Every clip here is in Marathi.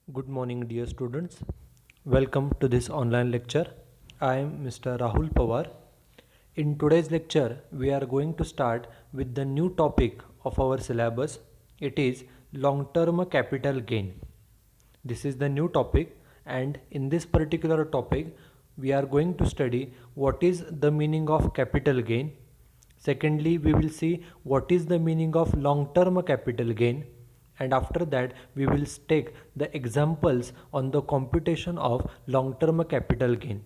Good morning, dear students. Welcome to this online lecture. I am Mr. Rahul Pawar. In today's lecture, we are going to start with the new topic of our syllabus. It is long-term capital gain. This is the new topic, and in this particular topic, we are going to study what is the meaning of capital gain. Secondly, we will see what is the meaning of long-term capital gain, and after that we will take the examples on the computation of long term capital gain.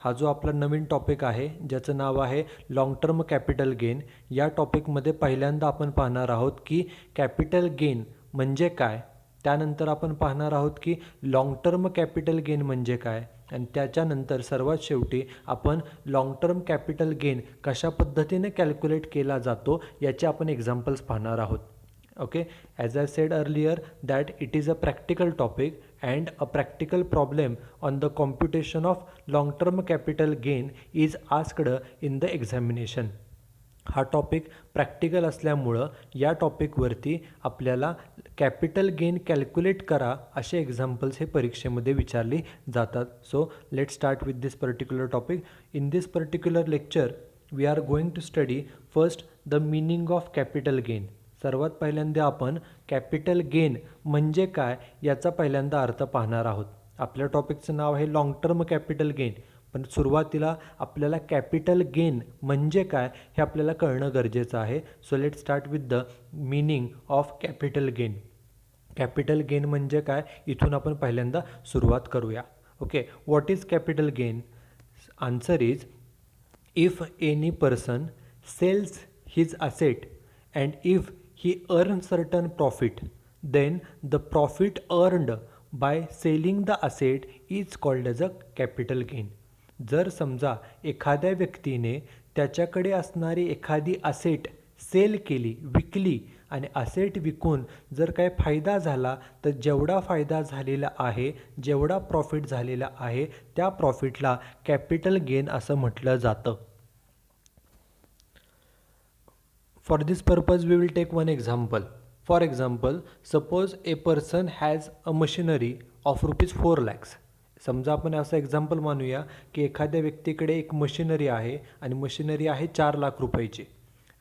हा जो आपला नवीन टॉपिक आहे ज्याचं नाव आहे लॉंग टर्म कॅपिटल गेन. या टॉपिकमध्ये पहिल्यांदा आपण पाहणार आहोत की कॅपिटल गेन म्हणजे काय, त्यानंतर आपण पाहणार आहोत की लॉंग टर्म कॅपिटल गेन म्हणजे काय, आणि त्याच्यानंतर सर्वात शेवटी आपण लॉंग टर्म कॅपिटल गेन कशा पद्धतीने कॅल्क्युलेट केला जातो याचे आपण एक्झाम्पल्स पाहणार आहोत. Okay, as I said earlier that it is a practical topic and a practical problem on the computation of long term capital gain is asked in the examination. हा टॉपिक प्रॅक्टिकल असल्यामुळं या टॉपिकवरती आपल्याला कॅपिटल गेन कॅल्क्युलेट करा असे एक्झाम्पल्स हे परीक्षेमध्ये विचारले जातात. So let start with this particular topic. In this particular lecture we are going to study first the meaning of capital gain. सर्वात पहिल्यांदा आपण कॅपिटल गेन म्हणजे काय याचा पहिल्यांदा अर्थ पाहणार आहोत. आपल्या टॉपिकचं नाव आहे लॉंग टर्म कॅपिटल गेन, पण सुरुवातीला आपल्याला कॅपिटल गेन म्हणजे काय हे आपल्याला कळणं गरजेचं आहे. So let start with the meaning of capital gain. Capital gain म्हणजे काय इथून आपण पहिल्यांदा सुरुवात करूया. Okay, what is capital gain? Answer is if any person cells his asset and if he earns certain profit, then the profit earned by selling the asset is called as a capital gain. जर समजा एखाद्या व्यक्तीने त्याच्याकडे असणारी एखादी असेट सेल केली, विकली, आणि असेट विकून जर काही फायदा झाला तर जेवढा फायदा झालेला आहे, जेवढा प्रॉफिट झालेला आहे त्या प्रॉफिटला कॅपिटल गेन असं म्हटलं जातं. For this purpose we will take one example. For example, suppose a person has a machinery of ₹4 lakhs. समजा आपण असं एक्झाम्पल मानूया की एखाद्या व्यक्तीकडे एक मशिनरी आहे आणि मशिनरी आहे 4 लाख रुपयाची,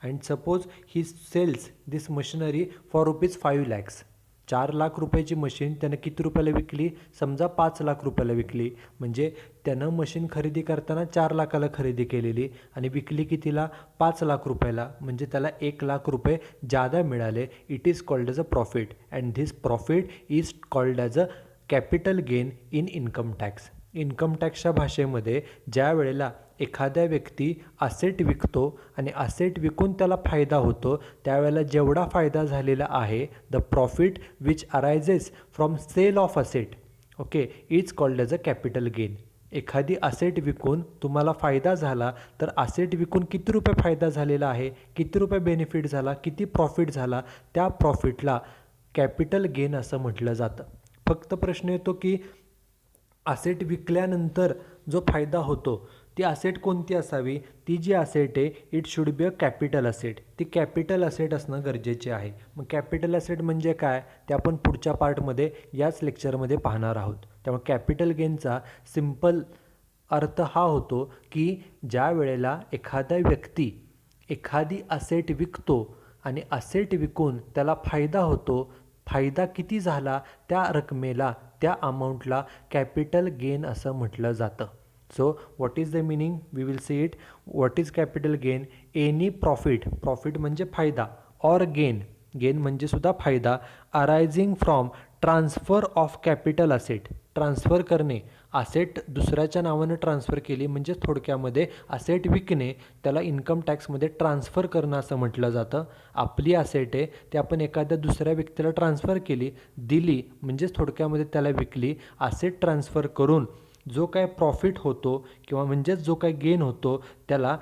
and suppose he sells this machinery for ₹5 lakhs. 4 lakh रुपयाची मशीन त्यानं किती रुपयाला विकली? समजा 5 लाख रुपयाला विकली. म्हणजे त्यानं मशीन खरेदी करताना 4 लाखाला खरेदी केलेली आणि विकली कितीला? 5 लाख रुपयाला. म्हणजे त्याला 1 लाख रुपये जादा मिळाले. It is called as a profit, and this profit is called as a capital gain in income tax. Income टॅक्सच्या भाषेमध्ये ज्या वेळेला एखाद्या व्यक्ती असेट विकतो आणि असेट विकून त्याला फायदा होतो, त्यावेळेला जेवढा फायदा झालेला आहे the profit which arises from sale of asset, okay, is called as a capital gain. एखादी असेट विकून तुम्हाला फायदा झाला तर असेट विकून किती रुपये फायदा झालेला आहे, किती रुपये बेनिफिट झाला, किती प्रॉफिट झाला, त्या प्रॉफिटला कॅपिटल गेन असं म्हटलं जातं. फक्त प्रश्न येतो की असेट विकल्यानंतर जो फायदा होतो ती असेट कोणती असावी? ती जी असेट आहे it should be a capital asset. ती कॅपिटल असेट असणं गरजेचे आहे. मग कॅपिटल असेट म्हणजे काय ते आपण पुढच्या पार्टमध्ये याच लेक्चरमध्ये पाहणार आहोत. त्यामुळे कॅपिटल गेनचा सिंपल अर्थ हा होतो की ज्या वेळेला एखादा व्यक्ती एखादी असेट विकतो आणि असेट विकून त्याला फायदा होतो, फायदा किती झाला त्या रकमेला, त्या अमाऊंटला कॅपिटल गेन असं म्हटलं जातं. So what is the meaning? We will see it. What is capital gain? Any profit, profit म्हणजे फायदा, ऑर गेन, गेन म्हणजे सुद्धा फायदा, arising from transfer of capital asset. Transfer करणे, असेट दुसऱ्याच्या नावानं ट्रान्सफर केली म्हणजे थोडक्यामध्ये असेट विकणे, त्याला इन्कम टॅक्समध्ये ट्रान्सफर करणं असं म्हटलं जातं. आपली असेट आहे ते आपण एखाद्या दुसऱ्या व्यक्तीला ट्रान्सफर केली, दिली म्हणजेच थोडक्यामध्ये त्याला विकली. असेट ट्रान्सफर करून जो काय प्रॉफिट होतो किंवा म्हणजेच जो काय गेन होतो त्याला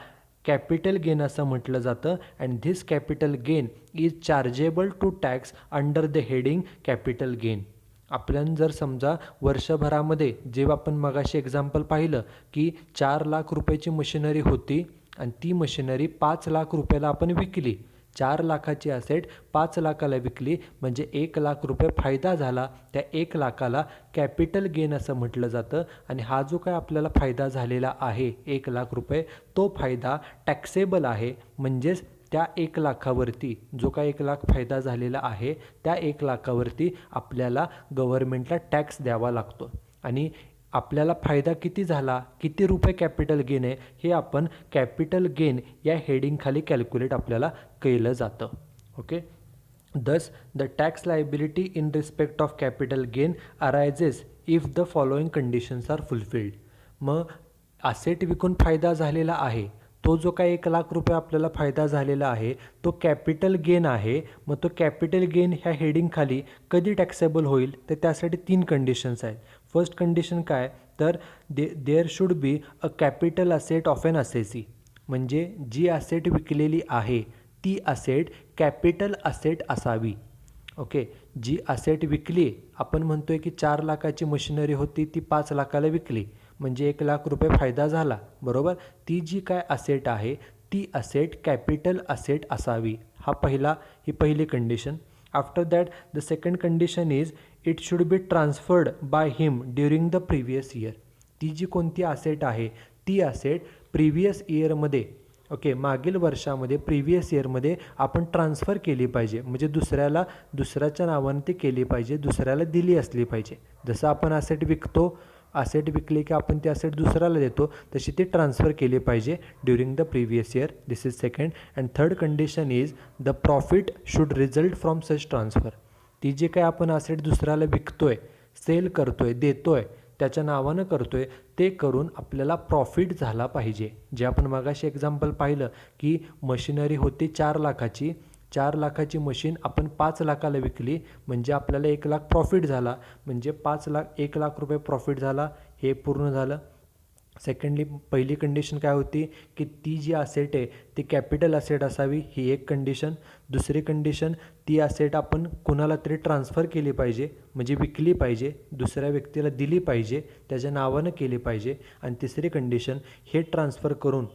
कॅपिटल गेन असं म्हटलं जातं. And this capital gain is chargeable to tax under the heading capital gain. आपल्याला जर समजा वर्षभरामध्ये जेव्हा आपण मगाशी एक्झाम्पल पाहिलं की 4 लाख रुपयाची मशिनरी होती आणि ती मशिनरी 5 लाख रुपयाला आपण विकली. 4 लाखाची असेट 5 लाखाला विकली म्हणजे 1 लाख रुपये फायदा झाला. त्या 1 लाखाला कॅपिटल गेन असं म्हटलं जातं. आणि हा जो काय आपल्याला फायदा झालेला आहे 1 लाख रुपये, तो फायदा टॅक्सेबल आहे. म्हणजेच त्या 1 लाखावरती जो काय 1 लाख फायदा झालेला आहे त्या 1 लाखावरती आपल्याला गव्हर्नमेंटला टॅक्स द्यावा लागतो. आणि आपल्याला फायदा किती झाला, किती रुपये कॅपिटल गेन आहे, हे आपण कॅपिटल गेन या हेडिंगखाली कॅल्क्युलेट आपल्याला केलं जातं. Okay. Thus, the tax liability in respect of capital gain arises if the following conditions are fulfilled. मग असेट विकून फायदा झालेला आहे, तो जो काय 1 लाख रुपये आपल्याला फायदा झालेला आहे तो कॅपिटल गेन आहे. मग तो कॅपिटल गेन ह्या हेडिंगखाली कधी टॅक्सेबल होईल, तर त्यासाठी 3 कंडिशन्स आहेत. फर्स्ट कंडिशन काय, तर there should be a capital asset of an assessee. म्हणजे जी असेट विकलेली आहे ती असेट कॅपिटल असेट असावी. ओके. जी असेट विकली, आपण म्हणतोय की 4 लाखाची मशिनरी होती ती 5 लाखाला विकली म्हणजे 1 लाख रुपये फायदा झाला, बरोबर. ती जी काय असेट आहे ती असेट कॅपिटल असेट असावी. ही पहिली condition. After that the second condition is it should be transferred by him during the previous year. ती जी कोणती असेट आहे ती असेट प्रिव्हियस इयरमध्ये, ओके, मागील वर्षामध्ये प्रिव्हियस इयरमध्ये आपण ट्रान्सफर केली पाहिजे. म्हणजे दुसऱ्याच्या नावाने ती केली पाहिजे, दुसऱ्याला दिली असली पाहिजे. जसं आपण असेट विकतो, असेट विकली की आपण ती असेट दुसऱ्याला देतो, तशी ती ट्रान्सफर केली पाहिजे during the previous year. This is second. And third condition is the profit should result from such transfer. ती जी काय आपण असेट दुसऱ्याला विकतोय, सेल करतोय, देतोय, त्याच्या नावानं करतोय, ते करून आपल्याला प्रॉफिट झाला पाहिजे. जे आपण मगाशी एक्झाम्पल पाहिलं की मशिनरी होती 4 लाखाची, 4 लाखाची मशीन आपण 5 लाखाला विकली म्हणजे आपल्याला 1 लाख प्रॉफिट झाला. म्हणजे 1 लाख रुपये प्रॉफिट झाला, हे पूर्ण झालं. सेकंडली पहिली कंडिशन काय होती की ती जी असेट आहे ती कॅपिटल असेट असावी, ही एक कंडिशन. दुसरी कंडिशन, ती असेट आपण कुणाला तरी ट्रान्सफर केली पाहिजे, म्हणजे विकली पाहिजे, दुसऱ्या व्यक्तीला दिली पाहिजे, त्याच्या नावानं केली पाहिजे. आणि तिसरी कंडिशन, हे ट्रान्सफर करून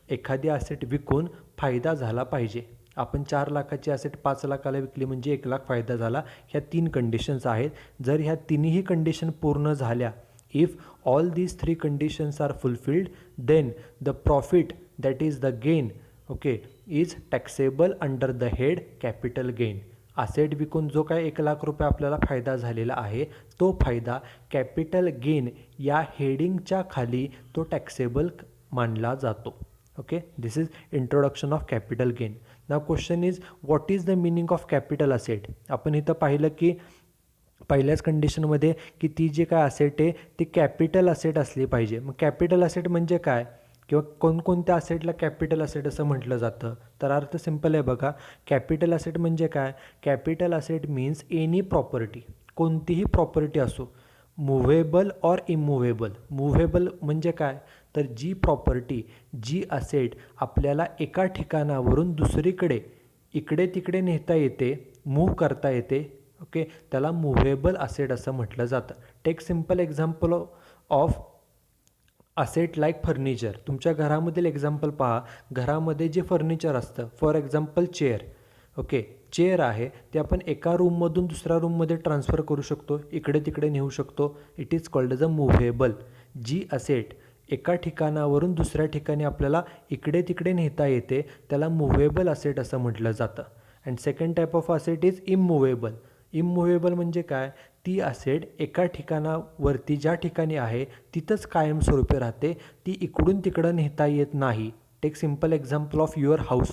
एखादी असेट विकून फायदा झाला पाहिजे. आपण 4 लाखाची असेट 5 लाखाला विकली म्हणजे 1 लाख फायदा झाला. ह्या 3 कंडिशन्स आहेत. जर ह्या तिन्ही कंडिशन पूर्ण झाल्या, if all these 3 conditions are fulfilled, then the profit, that is the gain, okay, is taxable under the head capital gain. Asset विकून जो काय 1 लाख रुपये आपल्याला फायदा झालेला आहे तो फायदा कॅपिटल गेन या हेडिंगच्या खाली तो टॅक्सेबल मानला जातो. Okay. This is introduction of capital gain. Now question is what is the meaning of capital asset. आपण इथं पाहिलं की पहिल्याच कंडिशनमध्ये की ती जी काय असेट आहे ती कॅपिटल असेट असली पाहिजे. मग कॅपिटल असेट म्हणजे काय, किंवा कोणकोणत्या असेटला कॅपिटल असेट असं म्हटलं जातं, तर अर्थ सिम्पल आहे बघा. कॅपिटल असेट म्हणजे काय, capital asset means any property, कोणतीही प्रॉपर्टी असो, मुव्हेबल ऑर इमुव्हेबल. मुव्हेबल म्हणजे काय, तर जी प्रॉपर्टी, जी असेट आपल्याला एका ठिकाणावरून दुसरीकडे इकडे तिकडे नेता येते, मूव्ह करता येते, ओके, त्याला मुव्हेबल असेट असं म्हटलं जातं. Take simple example of asset like furniture. तुमच्या घरामधील एक्झाम्पल पहा. घरामध्ये जे फर्निचर असतं, for example chair, okay, chair आहे ते आपण एका रूममधून दुसऱ्या रूममध्ये ट्रान्सफर करू शकतो, इकडे तिकडे नेऊ शकतो. It is called as a movable. जी असेट एका ठिकाणावरून दुसऱ्या ठिकाणी आपल्याला इकडे तिकडे नेता येते त्याला मुव्हेबल असेट असं म्हटलं जातं. And second type of asset is immovable. Immovable म्हणजे काय, ती असेट एका ठिकाणावरती ज्या ठिकाणी आहे तिथंच कायमस्वरूपी राहते, ती इकडून तिकडं नेता येत नाही. Take simple example of your house.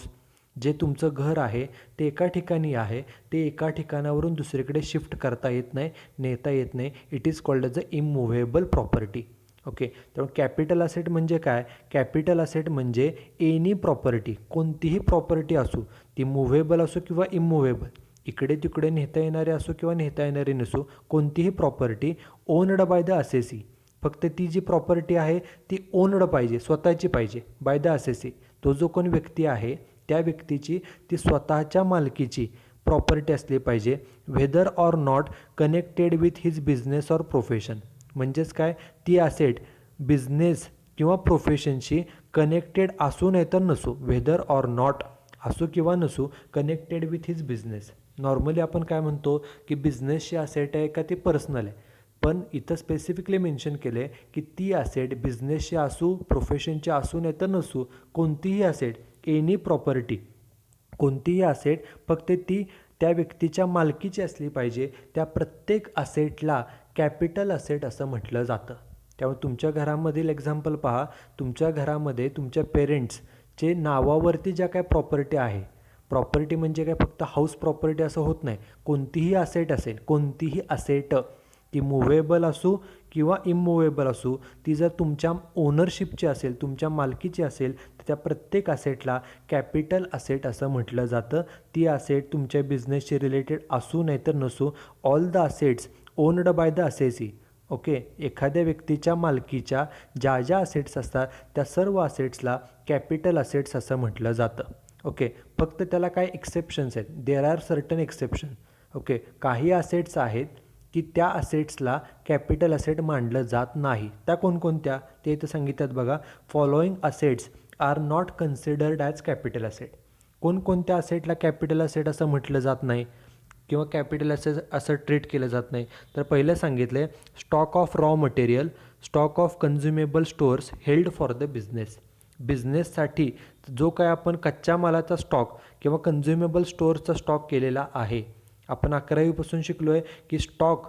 जे तुमचं घर आहे ते एका ठिकाणी आहे, ते एका ठिकाणावरून दुसरीकडे शिफ्ट करता येत नाही, नेता येत नाही. It is called as a immovable property. Okay. त्यामुळे कॅपिटल असेट म्हणजे काय, कॅपिटल असेट म्हणजे एनी प्रॉपर्टी, कोणतीही प्रॉपर्टी असो, ती मुव्हेबल असो किंवा इममुव्हेबल, इकडे तिकडे नेता येणारे असो किंवा नेता येणारे नसो, कोणतीही property owned by the assessee. फक्त ती जी प्रॉपर्टी आहे ती ओन्ड पाहिजे, स्वतःची पाहिजे, बाय द असेसी. तो जो कोण व्यक्ती आहे त्या व्यक्तीची ती स्वतःच्या मालकीची प्रॉपर्टी असली पाहिजे. Whether or not connected with his business or profession. म्हणजेच काय, ती असेट बिझनेस किंवा प्रोफेशनशी कनेक्टेड असू नाही तर नसो, व्हेदर ऑर नॉट असो किंवा नसो connected with his business. Normally आपण काय म्हणतो की बिझनेसची असेट आहे का ती पर्सनल आहे, पण इथं स्पेसिफिकली मेन्शन केलं आहे की ती असेट बिझनेसची असू, प्रोफेशनची असू नाही तर नसू, कोणतीही असेट, एनी प्रॉपर्टी, कोणतीही असेट फक्त ती त्या व्यक्तीच्या मालकीची असली पाहिजे. त्या प्रत्येक असेटला कॅपिटल असेट असं म्हटलं जातं. त्यामुळे तुमच्या घरामधील एक्झाम्पल पहा. तुमच्या घरामध्ये तुमच्या पेरेंट्सचे नावावरती ज्या काय प्रॉपर्टी आहे, प्रॉपर्टी म्हणजे काय फक्त हाऊस प्रॉपर्टी असं होत नाही, कोणतीही असेट असेल, कोणतीही असेट ती मुव्हेबल असू किंवा इममुव्हेबल असू, ती जर तुमच्या ओनरशिपची असेल, तुमच्या मालकीची असेल, तर त्या प्रत्येक असेटला कॅपिटल असेट असं म्हटलं जातं. ती असेट तुमच्या बिझनेसशी रिलेटेड असू नाही तर नसू, all the assets owned by the assessee. Okay, एखाद्या व्यक्तीच्या मालकीच्या ज्या ज्या असेट्स असतात त्या सर्व असेट्सला कॅपिटल असेट्स असं म्हटलं जातं. ओके, फक्त त्याला काय एक्सेप्शन्स आहेत, there are certain exception. Okay, काही असेट्स आहेत की त्या असेट्सला कॅपिटल असेट मानलं जात नाही. त्या कोणकोणत्या ते इथं सांगितलं बघा. Following assets are not considered as capital asset. कोणकोणत्या असेटला कॅपिटल असेट असं म्हटलं जात नाही किंवा कॅपिटल असेट असं ट्रीट केलं जात नाही. तर पहिलं सांगितलं आहे stock of raw material, stock of कन्झ्युमेबल stores held for the business. बिझनेससाठी जो काय आपण कच्च्या मालाचा स्टॉक किंवा कन्झ्युमेबल स्टोअर्सचा स्टॉक केलेला आहे. आपण 11वीपासून शिकलो आहे की स्टॉक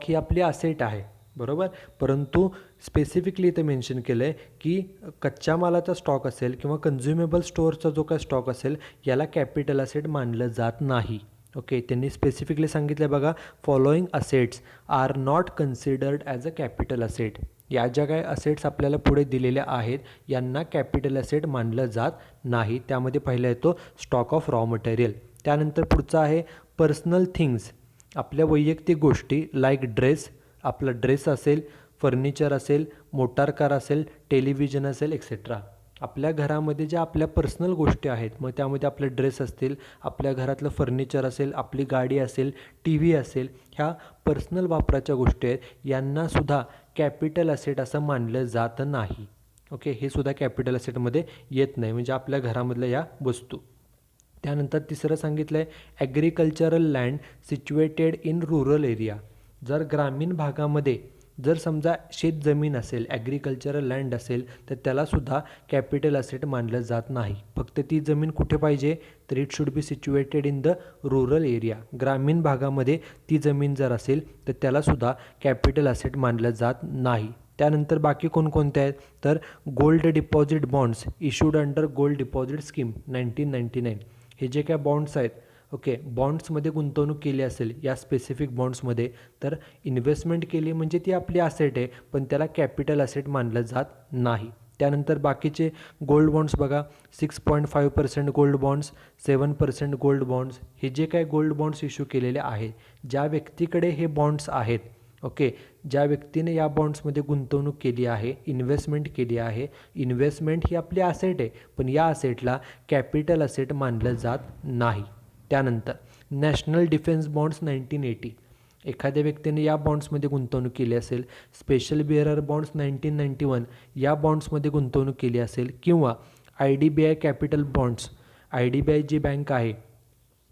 ही आपली असेट आहे, बरोबर. परंतु स्पेसिफिकली इथं मेन्शन केलं आहे की कच्च्या मालाचा स्टॉक असेल किंवा कन्झ्युमेबल स्टोअरचा जो काय स्टॉक असेल याला कॅपिटल असेट मानलं जात नाही. ओके, त्यांनी स्पेसिफिकली सांगितलं आहे बघा, following assets are not considered as a capital asset. या ज्या काही असेट्स आपल्याला पुढे दिलेल्या आहेत यांना कॅपिटल असेट मानलं जात नाही. त्यामध्ये पहिला येतो स्टॉक ऑफ रॉ मटेरियल. त्यानंतर पुढचा आहे पर्सनल थिंग्स, आपल्या वैयक्तिक गोष्टी, लाईक ड्रेस, आपला ड्रेस असेल, फर्निचर असेल, मोटार कार असेल, टेलिव्हिजन असेल, एक्सेट्रा. आपल्या घरामध्ये ज्या आपल्या पर्सनल गोष्टी आहेत, मग त्यामध्ये आपले ड्रेस असतील, आपल्या घरातलं फर्निचर असेल, आपली गाडी असेल, टी व्ही असेल, ह्या पर्सनल वापराच्या गोष्टी आहेत, यांनासुद्धा कॅपिटल असेट असं मानलं जात नाही. ओके, हे सुद्धा कॅपिटल असेटमध्ये येत नाही, म्हणजे आपल्या घरामधल्या या वस्तू. त्यानंतर तिसरं सांगितलं आहे agricultural land situated in rural area. जर ग्रामीण भागामध्ये जर समजा शेतजमीन असेल, ॲग्रिकल्चरल लँड असेल, तर त्यालासुद्धा कॅपिटल असेट मानलं जात नाही. फक्त ती जमीन कुठे पाहिजे, तर it should be situated in the rural area. ग्रामीण भागामध्ये ती जमीन जर असेल तर त्यालासुद्धा कॅपिटल असेट मानलं जात नाही. त्यानंतर बाकी कोणकोणते आहेत, तर gold deposit bonds issued under gold deposit scheme 1999. हे जे काय बॉन्ड्स आहेत, ओके, बॉन्ड्समध्ये गुंतवणूक केली असेल या स्पेसिफिक बॉन्ड्समध्ये, तर इन्व्हेस्टमेंट केली म्हणजे ती आपली असेट आहे, पण त्याला कॅपिटल असेट मानलं जात नाही. त्यानंतर बाकीचे गोल्ड बॉन्ड्स बघा, 6.5% गोल्ड बॉन्ड्स, 7% गोल्ड बॉन्ड्स. हे जे काय गोल्ड बॉन्ड्स इश्यू केलेले आहेत, ज्या व्यक्तीकडे हे बॉन्ड्स आहेत, ओके, ज्या व्यक्तीने या बॉन्ड्समध्ये गुंतवणूक केली आहे, इन्व्हेस्टमेंट केली आहे, इन्व्हेस्टमेंट ही आपली असेट आहे, पण या असेटला कॅपिटल असेट मानलं जात नाही. त्यानंतर नॅशनल डिफेन्स बॉन्ड्स 1980. एखाद्या व्यक्तीने या बॉन्ड्समध्ये गुंतवणूक केली असेल, स्पेशल बिअरर बॉन्ड्स 1991 या बॉन्ड्समध्ये गुंतवणूक केली असेल, किंवा IDBI कॅपिटल बॉन्ड्स, IDBI जी बँक आहे,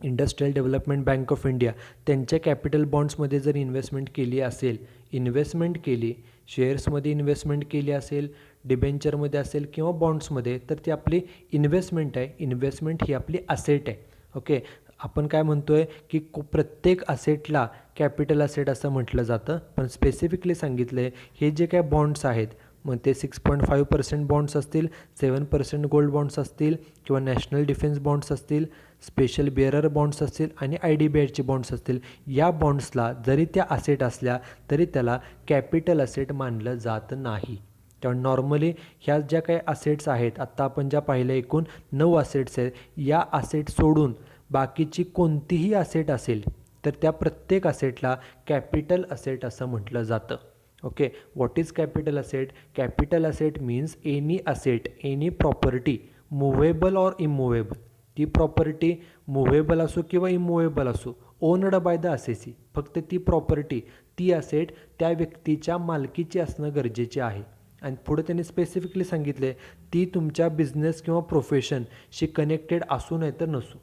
industrial development bank of India, त्यांच्या कॅपिटल बॉन्ड्समध्ये जर इन्व्हेस्टमेंट केली असेल, इन्व्हेस्टमेंट केली, शेअर्समध्ये इन्व्हेस्टमेंट केली असेल, डिबेंचरमध्ये असेल किंवा बॉन्ड्समध्ये, तर ती आपली इन्व्हेस्टमेंट आहे. इन्व्हेस्टमेंट ही आपली असेट आहे. ओके, आपण काय म्हणतो आहे की प्रत्येक असेटला कॅपिटल असेट असं म्हटलं जातं, पण स्पेसिफिकली सांगितलं आहे हे जे काय बॉन्ड्स आहेत, मग ते 6.5% बॉन्ड्स असतील, 7% गोल्ड बॉन्ड्स असतील, किंवा नॅशनल डिफेन्स बॉन्ड्स असतील, स्पेशल बिअरर बॉन्ड्स असतील आणि IDBIचे बॉन्ड्स असतील, या बॉन्ड्सला जरी त्या असेट असल्या तरी त्याला कॅपिटल असेट मानलं जात नाही. त्यामुळे नॉर्मली ह्या ज्या काही असेट्स आहेत, आत्ता आपण ज्या पाहिल्या एकूण 9 असेट्स आहेत, या असेट सोडून बाकीची कोणतीही असेट असेल तर त्या प्रत्येक असेटला कॅपिटल असेट असं म्हटलं जातं. Okay, what is capital asset? Capital asset means any asset, any property, movable or immovable. ती प्रॉपर्टी मुव्हेबल असो किंवा इममुव्हेबल असो, ओनड बाय द असेसी. फक्त ती प्रॉपर्टी, ती असेट त्या व्यक्तीच्या मालकीची असणं गरजेचे आहे. आणि पुढे त्यांनी स्पेसिफिकली सांगितले ती तुमच्या बिझनेस किंवा प्रोफेशनशी कनेक्टेड असू नाही तर नसू.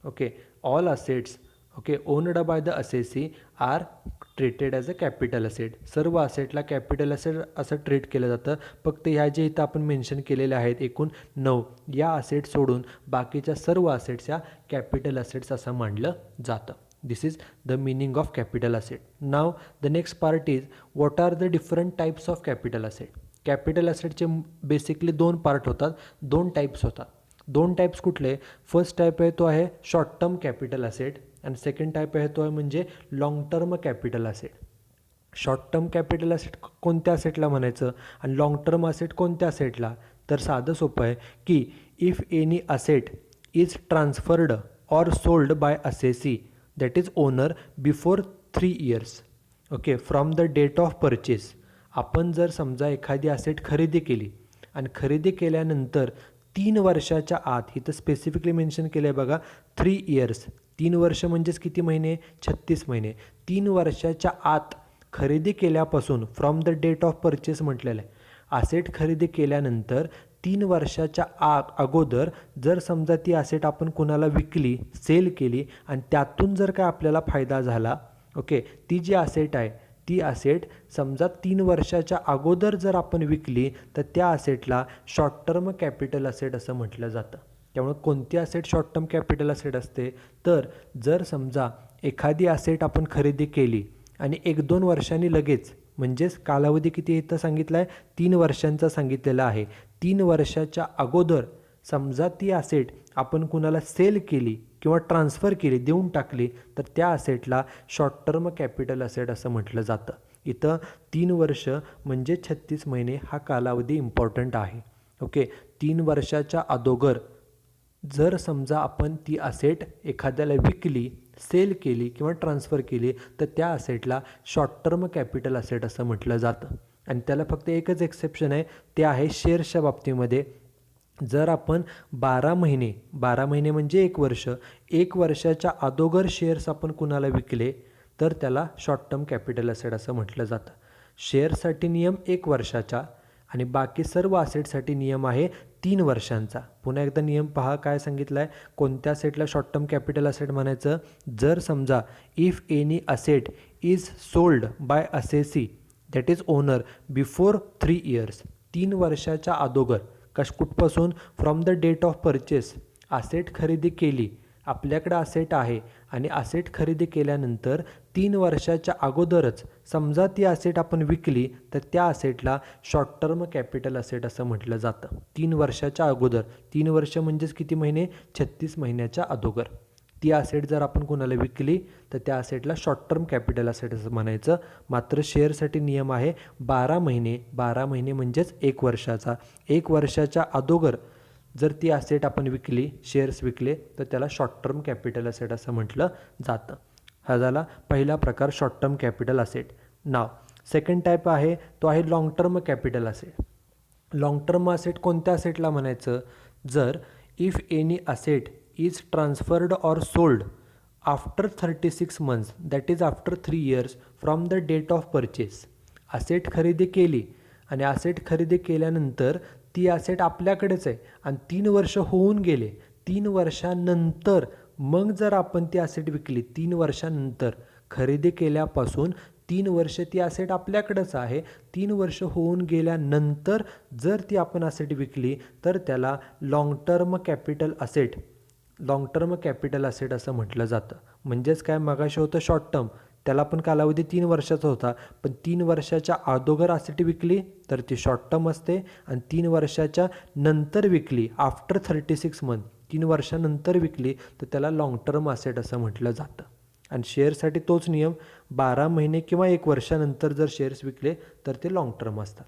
Okay, all assets okay owned by the assessee are treated as a capital asset. सर्व असेटला कॅपिटल असेट असं ट्रीट केलं जातं. फक्त ह्या जे इथं आपण मेन्शन केलेल्या आहेत एकूण 9 या असेट सोडून बाकीच्या सर्व असेट्स या कॅपिटल असेट्स असं मानलं जातं. This is the meaning of capital asset. Now the next part is what are the different types of capital asset. Capital असेटचे बेसिकली 2 पार्ट होतात, 2 टाईप्स होतात. 2 टाईप्स कुठले? फर्स्ट टाईप आहे तो आहे शॉर्ट टर्म कॅपिटल असेट आणि सेकंड टाईप आहे तो आहे म्हणजे long term capital asset. Short term capital asset कोणत्या असेटला म्हणायचं आणि लाँग टर्म असेट कोणत्या असेटला? तर साधं सोपं आहे की if any asset is transferred or sold by assessee that is owner before 3 years okay from the date of purchase. आपण जर समजा एखादी असेट खरेदी केली आणि खरेदी केल्यानंतर 3 वर्षाच्या आत, इथं स्पेसिफिकली मेन्शन केलं आहे बघा 3 इयर्स. 3 वर्ष म्हणजेच किती महिने? 36 महिने. 3 वर्षाच्या आत खरेदी केल्यापासून from the date of purchase म्हटलेलं आहे. असेट खरेदी केल्यानंतर 3 वर्षाच्या अगोदर जर समजा ती असेट आपण कुणाला विकली, सेल केली आणि त्यातून जर काय आपल्याला फायदा झाला ओके, ती जी असेट आहे ती असेट समजा 3 वर्षाच्या अगोदर जर आपण विकली तर त्या असेटला शॉर्ट टर्म कॅपिटल असेट असं म्हटलं जातं. त्यामुळे कोणती asset short term capital asset असते? तर जर समजा एखादी असेट आपण खरेदी केली आणि 1-2 वर्षांनी लगेच, म्हणजेच कालावधी किती इथं सांगितला आहे? 3 वर्षांचा सांगितलेला आहे. 3 वर्षाच्या अगोदर समजा ती असेट आपण कुणाला सेल केली किंवा ट्रान्सफर केली, देऊन टाकली, तर त्या असेटला शॉर्ट टर्म कॅपिटल असेट असं म्हटलं जातं. इथं 3 वर्ष म्हणजे 36 महिने हा कालावधी इम्पॉर्टंट आहे. ओके, 3 वर्षाच्या अगोदर जर समजा आपण ती असेट एखाद्याला विकली, सेल केली किंवा ट्रान्सफर केली तर त्या असेटला शॉर्ट टर्म कॅपिटल असेट असं म्हटलं जातं. आणि त्याला फक्त एकच एक्सेप्शन आहे, ते आहे शेअर्सच्या बाबतीमध्ये. जर आपण 12 महिने म्हणजे 1 वर्ष, 1 वर्षाच्या अगोदर शेअर्स आपण कुणाला विकले तर त्याला शॉर्ट टर्म कॅपिटल असेट असं म्हटलं जातं. शेअर्ससाठी नियम 1 वर्षाचा आणि बाकी सर्व असेटसाठी नियम आहे 3 वर्षांचा. पुन्हा एकदा नियम पहा काय सांगितलं आहे, कोणत्या असेटला शॉर्ट टर्म कॅपिटल असेट म्हणायचं? जर समजा if any asset is sold by assessee that is owner before 3 years. 3 वर्षाच्या अगोदर कुठपासून? From the date of purchase. Asset खरेदी केली, आपल्याकडं असेट आहे आणि असेट खरेदी केल्यानंतर 3 वर्षाच्या अगोदरच समजा ती असेट आपण विकली तर त्या असेटला शॉर्ट टर्म कॅपिटल असेट असं म्हटलं जातं. 3 वर्षाच्या अगोदर, 3 वर्ष म्हणजेच किती महिने? 36 महिन्याच्या अगोदर ती असेट जर आपण कुणाला विकली तर त्या असेटला शॉर्ट टर्म कॅपिटल असेट असं म्हणायचं. मात्र शेअरसाठी नियम आहे 12 महिने म्हणजेच 1 वर्षाचा. 1 वर्षाच्या अगोदर जर ती असेट आपण विकली, शेअर्स विकले तर त्याला शॉर्ट टर्म कॅपिटल असेट असं म्हटलं जातं. हा झाला पहिला प्रकार शॉर्ट टर्म कॅपिटल असेट. नाव सेकंड टाईप आहे तो आहे long term capital asset. Long term asset कोणत्या असेटला म्हणायचं? जर if any asset is transferred or sold after 36 months that is after 3 years from the date of purchase. Asset खरेदी केली आणि असेट खरेदी केल्यानंतर ती असेट आपल्याकडेच आहे आणि 3 वर्ष होऊन गेले. 3 वर्षानंतर मग जर आपण ती असेट विकली, 3 वर्षानंतर खरेदी केल्यापासून 3 वर्ष ती असेट आपल्याकडेच आहे. 3 वर्ष होऊन गेल्यानंतर जर ती आपण असेट विकली तर त्याला लाँग टर्म कॅपिटल असेट असं म्हटलं जातं. म्हणजेच काय, मगाशी होतं शॉर्ट टर्म, त्याला पण कालावधी 3 वर्षाचा होता, पण 3 वर्षाच्या अगोदर असेट विकली तर ती शॉर्ट टर्म असते आणि 3 वर्षाच्या नंतर विकली आफ्टर 36 months 3 वर्षानंतर विकली तर त्याला लाँग टर्म असेट असं म्हटलं जातं. आणि शेअरसाठी तोच नियम, 12 महिने किंवा 1 वर्षानंतर जर शेअर्स विकले तर ते लाँग टर्म असतात.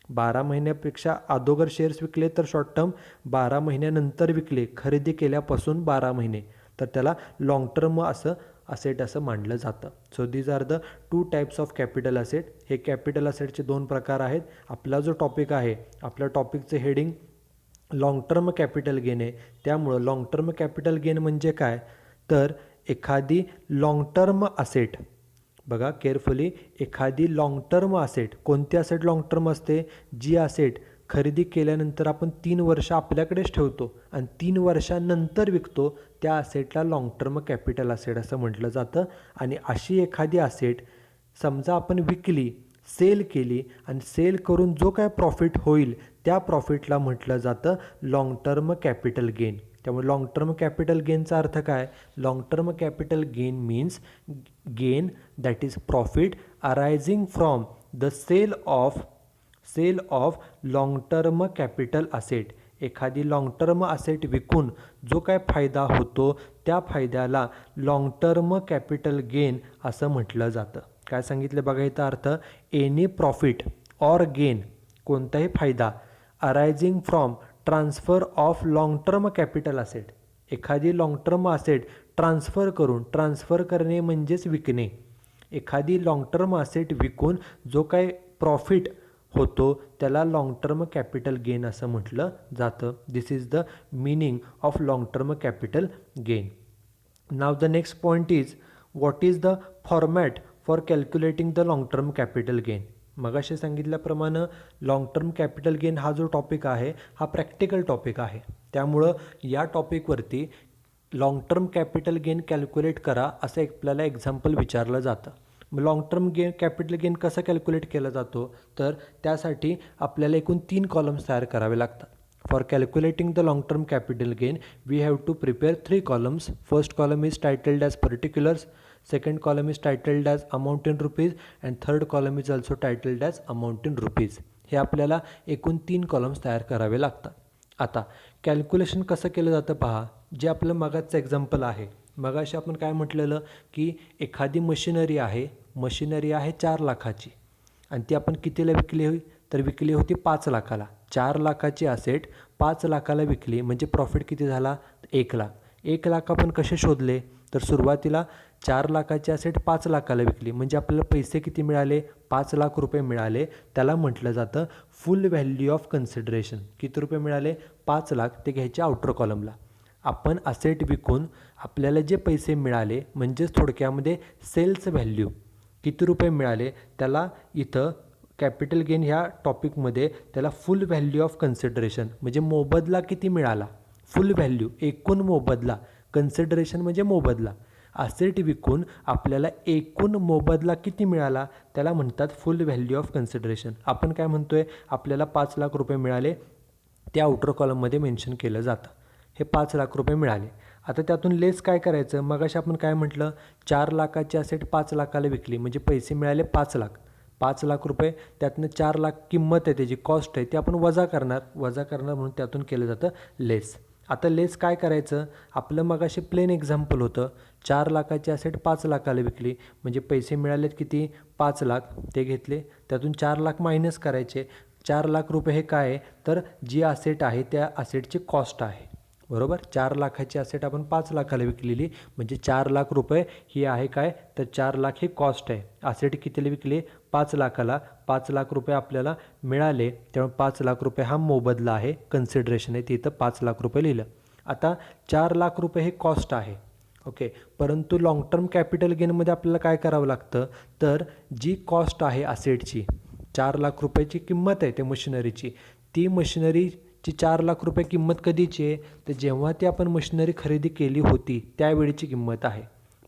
12 महिन्यापेक्षा अगोदर शेअर्स विकले तर शॉर्ट टर्म, 12 महिन्यानंतर विकले खरेदी केल्यापासून 12 महिने तर त्याला लाँग टर्म असेट असं मानलं जातं. So these are the 2 types of capital asset. हे कॅपिटल असेटचे 2 प्रकार आहेत. आपला जो टॉपिक आहे, आपल्या टॉपिकचं heading long term capital gain आहे. त्यामुळं लाँग टर्म कॅपिटल गेन म्हणजे काय, तर एखादी लाँग टर्म असेट बघा केअरफुली, एखादी लाँग टर्म असेट, कोणती असेट लाँग टर्म असते? जी असेट खरेदी केल्यानंतर आपण 3 वर्ष आपल्याकडेच ठेवतो आणि 3 वर्षानंतर विकतो, त्या असेटला लाँग टर्म कॅपिटल असेट असं म्हटलं जातं. आणि अशी एखादी असेट समजा आपण विकली, सेल केली आणि सेल करून जो काय प्रॉफिट होईल त्या प्रॉफिटला म्हटलं जातं लाँग टर्म कॅपिटल गेन. त्यामुळे लाँग टर्म कॅपिटल गेनचा अर्थ काय? Long term capital gain means gain that is profit arising from the sale of long term capital asset. एखादी लाँग टर्म असेट विकून जो काय फायदा होतो त्या फायद्याला लाँग टर्म कॅपिटल गेन असं म्हटलं जातं. काय सांगितलं बघा इथं अर्थ? एनी प्रॉफिट ऑर गेन, कोणताही फायदा, arising from transfer of long term capital asset. एखादी लाँग टर्म असेट ट्रान्सफर करणे म्हणजेच विकणे. एखादी लाँग टर्म असेट विकून जो काय प्रॉफिट होतो त्याला लाँग टर्म कॅपिटल गेन असं म्हटलं जातं. This is the meaning of long term capital gain. Now the next point is what is the format for calculating the long term capital gain. मगाशी सांगितल्याप्रमाणे लाँग टर्म कॅपिटल गेन हा जो टॉपिक आहे हा प्रॅक्टिकल टॉपिक आहे. त्यामुळं या टॉपिकवरती long term capital gain calculate करा असं आपल्याला एक्झाम्पल विचारलं जातं. मग लाँग टर्म कॅपिटल गेन कसं कॅल्क्युलेट केला जातो? तर त्यासाठी आपल्याला एकूण 3 कॉलम्स तयार करावे लागतात. For calculating the long term capital gain we have to prepare 3 columns. First column is titled as particulars, second column is titled as amount in rupees and third column is also titled as amount in rupees. हे आपल्याला एकूण 3 कॉलम्स तयार करावे लागतात. आता कॅल्क्युलेशन कसं केलं जातं पहा. जे आपलं मगाचं एक्झाम्पल आहे, मगाशी आपण काय म्हटलेलं की एखादी मशिनरी आहे 4 लाखाची आणि ती आपण कितीला विकली होती? तर विकली होती 5 लाखाला. 4 लाखाची असेट 5 लाखाला विकली म्हणजे प्रॉफिट किती झाला? 1 लाख. 1 लाख आपण कसे शोधले? तर सुरुवातीला 4 लाखाची असेट 5 लाखाला विकली म्हणजे आपल्याला पैसे किती मिळाले? 5 लाख रुपये मिळाले. त्याला म्हटलं जातं फुल व्हॅल्यू ऑफ कन्सिडरेशन. किती रुपये मिळाले? 5 लाख. ते घ्यायचे आउटर कॉलमला. आपण असेट विकून आपल्याला जे पैसे मिळाले म्हणजेच थोडक्यामध्ये सेल्स व्हॅल्यू किती रुपये मिळाले त्याला इथं कॅपिटल गेन ह्या टॉपिकमध्ये त्याला फुल व्हॅल्यू ऑफ कन्सिडरेशन म्हणजे मोबदला किती मिळाला, फुल व्हॅल्यू एकूण मोबदला, कन्सिडरेशन म्हणजे मोबदला. असेट विकून आपल्याला एकूण मोबदला किती मिळाला त्याला म्हणतात फुल व्हॅल्यू ऑफ कन्सिडरेशन. आपण काय म्हणतोय? आपल्याला 5 लाख रुपये मिळाले, ते आउटर कॉलममध्ये मेन्शन केलं जातं. हे 5 लाख रुपये मिळाले. आता त्यातून लेस काय करायचं? मगाशी आपण काय म्हटलं? 4 लाखाची असेट 5 लाखाला विकली म्हणजे पैसे मिळाले 5 लाख. 5 लाख रुपये त्यातनं 4 लाख किंमत आहे, त्याची कॉस्ट आहे, ती आपण वजा करणार म्हणून त्यातून केलं जातं लेस. आता लेस काय करायचं? आपलं मगाशी प्लेन एक्झाम्पल होतं. 4 लाखाची असेट 5 लाखाला विकली म्हणजे पैसे मिळालेत किती? 5 लाख. ते घेतले, त्यातून 4 लाख मायनस करायचे. 4 लाख रुपये हे काय आहे? तर जी असेट आहे त्या असेटची कॉस्ट आहे. बरोबर? 4 लाखाची असेट आपण 5 लाखाला विकलेली म्हणजे 4 लाख रुपये ही आहे काय? तर 4 लाख ही कॉस्ट आहे. असेट कितीला विकली? 5 लाखाला. 5 लाख रुपये आपल्याला मिळाले, त्यामुळे 5 लाख रुपये हा मोबदला आहे, कन्सिडरेशन आहे, तिथं 5 लाख रुपये लिहिलं. आता 4 लाख रुपये हे कॉस्ट आहे. ओके, परंतु लाँग टर्म कॅपिटल गेनमध्ये आपल्याला काय करावं लागतं? तर जी कॉस्ट आहे असेटची, 4 लाख रुपयाची किंमत आहे त्या मशिनरीची, ती मशिनरीची 4 लाख रुपये किंमत कधीची आहे? तर जेव्हा ती आपण मशिनरी खरेदी केली होती त्यावेळीची किंमत आहे.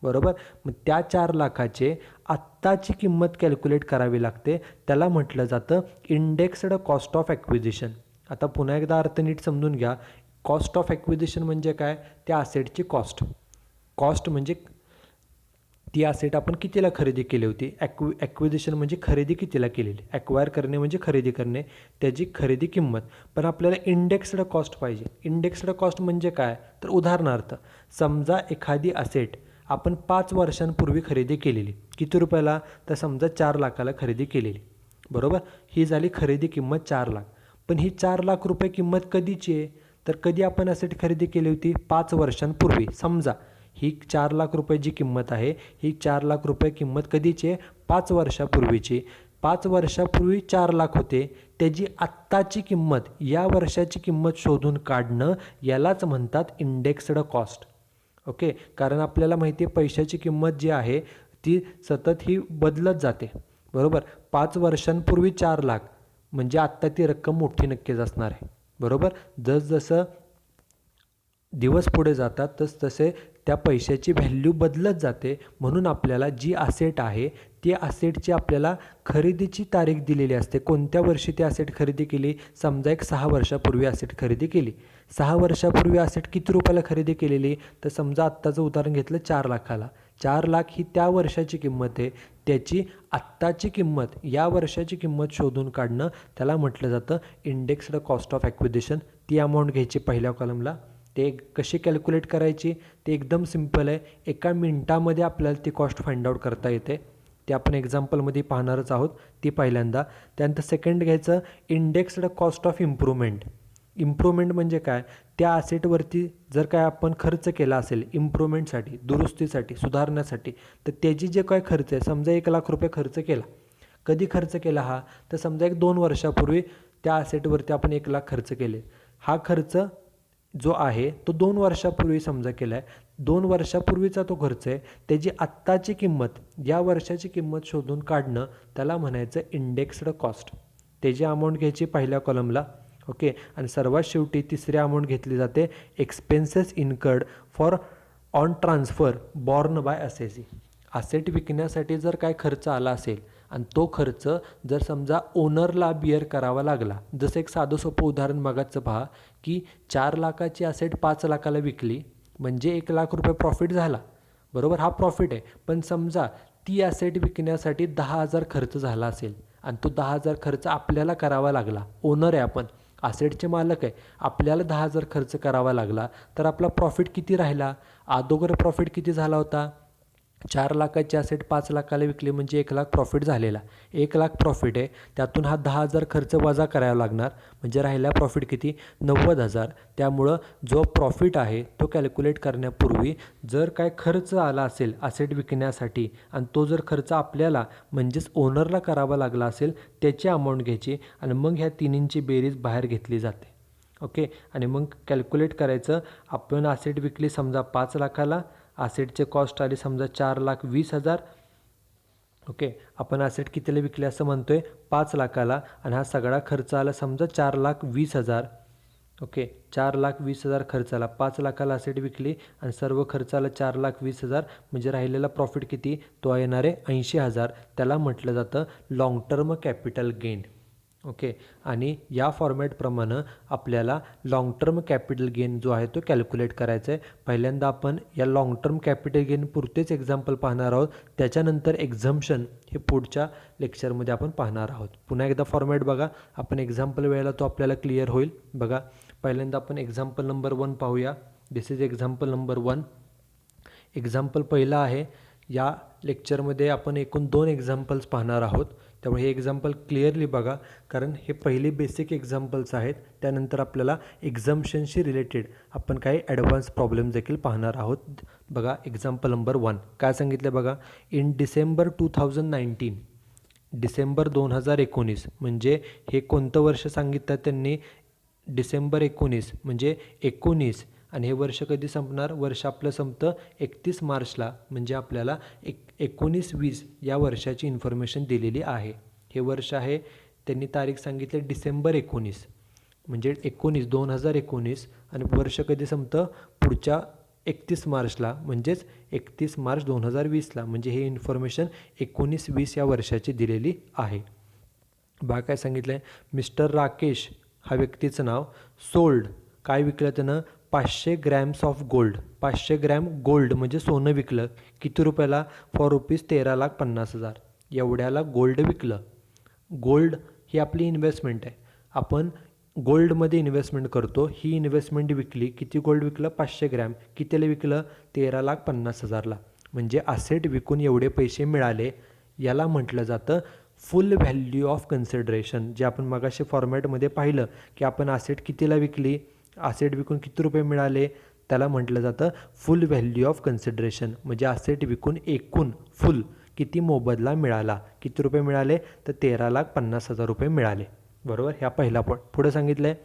बरोबर? मग त्या 4 लाखाचे आत्ताची किंमत कॅल्क्युलेट करावी लागते. त्याला म्हटलं जातं इंडेक्स्ड कॉस्ट ऑफ ॲक्विजिशन. आता पुन्हा एकदा अर्थ नीट समजून घ्या. कॉस्ट ऑफ ॲक्विजिशन म्हणजे काय? त्या असेटची कॉस्ट म्हणजे ती असेट आपण कितीला खरेदी केली होती. ॲक्विजिशन म्हणजे खरेदी कितीला केलेली. ॲक्वायर करणे म्हणजे खरेदी करणे, त्याची खरेदी किंमत. पण आपल्याला इंडेक्स्ड कॉस्ट पाहिजे. इंडेक्स्ड कॉस्ट म्हणजे काय? तर उदाहरणार्थ समजा एखादी असेट आपण 5 वर्षांपूर्वी खरेदी केलेली. किती रुपयाला? तर समजा 4 लाखाला खरेदी केलेली. बरोबर? ही झाली खरेदी किंमत 4 लाख. पण ही 4 लाख रुपये किंमत कधीची आहे? तर कधी आपण असेट खरेदी केली होती? 5 वर्षांपूर्वी. समजा ही 4 लाख रुपये जी किंमत आहे, ही 4 लाख रुपये किंमत कधीची आहे? 5 वर्षापूर्वीची. 5 वर्षापूर्वी 4 लाख होते, त्याची आत्ताची किंमत, या वर्षाची किंमत शोधून काढणं यालाच म्हणतात इंडेक्स्ड कॉस्ट. ओके, कारण आपल्याला माहिती आहे पैशाची किंमत जी आहे ती सतत ही बदलत जाते, बरोबर. 5 वर्षांपूर्वी 4 लाख म्हणजे आत्ता ती रक्कम मोठी नक्कीच असणार आहे, बरोबर. जसजसं दिवस पुढे जातात तसतसे त्या पैशाची व्हॅल्यू बदलत जाते. म्हणून आपल्याला जी असेट आहे ती असेटची आपल्याला खरेदीची तारीख दिलेली असते. कोणत्या वर्षी ती असेट खरेदी केली, समजा एक 6 वर्षापूर्वी असेट खरेदी केली. 6 वर्षापूर्वी असेट किती रुपयाला खरेदी केलेली, तर समजा आत्ताचं उदाहरण घेतलं 4 लाखाला. 4 लाख ही त्या वर्षाची किंमत आहे. त्याची आत्ताची किंमत, या वर्षाची किंमत शोधून काढणं त्याला म्हटलं जातं इंडेक्स्ड कॉस्ट ऑफ ॲक्विजिशन. ती अमाऊंट घ्यायची पहिल्या कॉलमला. ते कशी कॅल्क्युलेट करायची ते एकदम सिम्पल आहे. एका मिनटामध्ये आपल्याला ती कॉस्ट फाइंड आउट करता येते. ते आपण एक्झाम्पलमध्ये पाहणारच आहोत ती पहिल्यांदा. त्यानंतर सेकंड घ्यायचं indexed cost of improvement. Improvement म्हणजे काय, त्या असेटवरती जर काय आपण खर्च केला असेल इम्प्रूव्हमेंटसाठी, दुरुस्तीसाठी, सुधारण्यासाठी, तर त्याची जे काय खर्च आहे, समजा 1 लाख रुपये खर्च केला. कधी खर्च केला हा, तर समजा एक 2 वर्षापूर्वी त्या असेटवरती आपण 1 लाख खर्च केले. हा खर्च जो आहे तो 2 वर्षापूर्वी समजा केला आहे. 2 वर्षापूर्वीचा तो खर्च आहे, त्याची आत्ताची किंमत, या वर्षाची किंमत शोधून काढणं त्याला म्हणायचं इंडेक्स्ड कॉस्ट. त्याची अमाऊंट घ्यायची पहिल्या कॉलमला, ओके. आणि सर्वात शेवटी तिसरी अमाऊंट घेतली जाते expenses incurred for on transfer borne by assessee. Asset विकण्यासाठी जर काय खर्च आला असेल आणि तो खर्च जर समजा ओनरला बिअर करावा लागला, जसं एक साधं सोपं उदाहरण मागाचं पहा की 4 लाखाची असेट 5 लाखाला विकली म्हणजे 1 लाख रुपये प्रॉफिट झाला, बरोबर. हा प्रॉफिट आहे. पण समजा ती असेट विकण्यासाठी 10,000 खर्च झाला असेल आणि तो 10,000 खर्च आपल्याला करावा लागला. ओनर आहे आपण, असेटचे मालक आहे, आपल्याला 10,000 खर्च करावा लागला, तर आपला प्रॉफिट किती राहिला. अगोदर प्रॉफिट किती झाला होता, 4 लाखाची असेट 5 लाखाला विकली म्हणजे 1 लाख प्रॉफिट झालेला. 1 लाख प्रॉफिट आहे, त्यातून हा 10,000 खर्च वजा करावा लागणार म्हणजे राहिला प्रॉफिट किती, 90,000. त्यामुळं जो प्रॉफिट आहे तो कॅल्क्युलेट करण्यापूर्वी जर काय खर्च आला असेल असेट विकण्यासाठी आणि तो जर खर्च आपल्याला म्हणजेच ओनरला करावा लागला असेल, त्याची अमाऊंट घ्यायची आणि मग ह्या तिन्हींची बेरीज बाहेर घेतली जाते, ओके. आणि मग कॅल्क्युलेट करायचं. आपण असेट विकली समजा 5 लाखाला, असेटचे कॉस्ट आली समजा 4,20,000, ओके. आपण असेट कितीला विकले असं म्हणतोय, 5 लाखाला, आणि हा सगळा खर्च आला समजा 4,20,000, ओके. 4,20,000 खर्च आला. 5 लाखाला असेट विकली आणि सर्व खर्च आला 4,20,000 म्हणजे राहिलेला प्रॉफिट किती, तो येणार आहे 80,000. त्याला म्हटलं जातं long term capital gain, okay. आणि या फॉर्मॅटप्रमाणे आपल्याला लाँग टर्म कॅपिटल गेन जो आहे तो कॅल्क्युलेट करायचा आहे. पहिल्यांदा आपण या लाँग टर्म कॅपिटल गेन पुरतेच एक्झाम्पल पाहणार आहोत. त्याच्यानंतर एक्झम्पशन हे पुढच्या लेक्चरमध्ये आपण पाहणार आहोत. पुन्हा एकदा फॉर्मॅट बघा, आपण एक्झाम्पल वेळेला तो आपल्याला क्लिअर होईल. बघा, पहिल्यांदा आपण एक्झाम्पल नंबर 1 पाहूया. दिस इज एक्झाम्पल नंबर 1. एक्झाम्पल पहिला आहे. या लेक्चरमध्ये आपण एकूण 2 एक्झाम्पल्स पाहणार आहोत. त्यामुळे हे एक्झाम्पल क्लिअरली बघा, कारण हे पहिले बेसिक एक्झाम्पल्स आहेत. त्यानंतर आपल्याला एक्झम्पशनशी रिलेटेड आपण काही ॲडव्हान्स प्रॉब्लेम देखील पाहणार आहोत. बघा, एक्झाम्पल नंबर 1 काय सांगितलं बघा. इन डिसेंबर 2019, डिसेंबर 2019 म्हणजे हे कोणतं वर्ष सांगितलं त्यांनी, डिसेंबर 19 म्हणजे 19, आणि हे वर्ष कधी संपणार, वर्ष आपलं संपतं 31 मार्चला, म्हणजे आपल्याला 19-20 या वर्षाची इन्फॉर्मेशन दिलेली आहे. हे वर्ष आहे, त्यांनी तारीख सांगितली डिसेंबर 19 म्हणजे 2019, आणि वर्ष कधी संपतं पुढच्या 31 मार्चला म्हणजेच 31 मार्च 2020ला, म्हणजे हे इन्फॉर्मेशन 19-20 या वर्षाची दिलेली आहे. बा काय सांगितलं आहे, मिस्टर राकेश हा व्यक्तीचं नाव, सोल्ड काय विकलं त्यानं, 500 grams of gold. 500 gram gold म्हणजे सोनं विकलं. किती रुपयाला, फॉर रुपीज 13,50,000. एवढ्याला गोल्ड विकलं. गोल्ड ही आपली इन्व्हेस्टमेंट आहे, आपण गोल्डमध्ये इन्व्हेस्टमेंट करतो. ही इन्व्हेस्टमेंट विकली. किती गोल्ड विकलं, 500 ग्रॅम. कितीला विकलं, 13,50,000ला. म्हणजे असेट विकून एवढे पैसे मिळाले. याला म्हटलं जातं फुल व्हॅल्यू ऑफ कन्सिडरेशन. जे आपण मगाशी फॉर्मॅटमध्ये पाहिलं की आपण असेट कितीला विकली, असेट विकून किती रुपये मिळाले, त्याला म्हटलं जातं फुल व्हॅल्यू ऑफ कन्सिडरेशन. म्हणजे असेट विकून एकूण फुल किती मोबदला मिळाला, किती रुपये मिळाले, तर 13,50,000 रुपये मिळाले, बरोबर. ह्या पहिला पॉईंट. पुढे सांगितलं आहे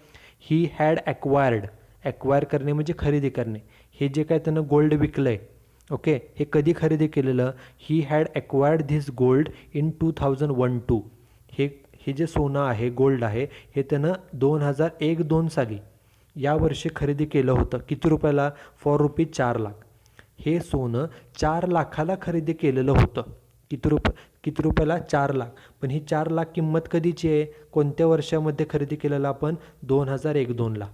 ही हॅड ॲक्वायर्ड. ॲक्वायर करणे म्हणजे खरेदी करणे. हे जे काय त्यानं गोल्ड विकलं आहे, ओके, हे कधी खरेदी केलेलं? He had acquired this gold in 2001-2. हे जे सोनं आहे, गोल्ड आहे, हे त्यानं 2001-2 साली या वर्षी खरेदी केलं होतं. किती रुपयाला? For rupees 4,00,000. हे सोनं 4,00,000ला खरेदी केलेलं होतं. किती रुपयाला? 4,00,000. पण ही 4,00,000 किंमत कधीची आहे? कोणत्या वर्षामध्ये खरेदी केलेलं आपण? 2001-2ला.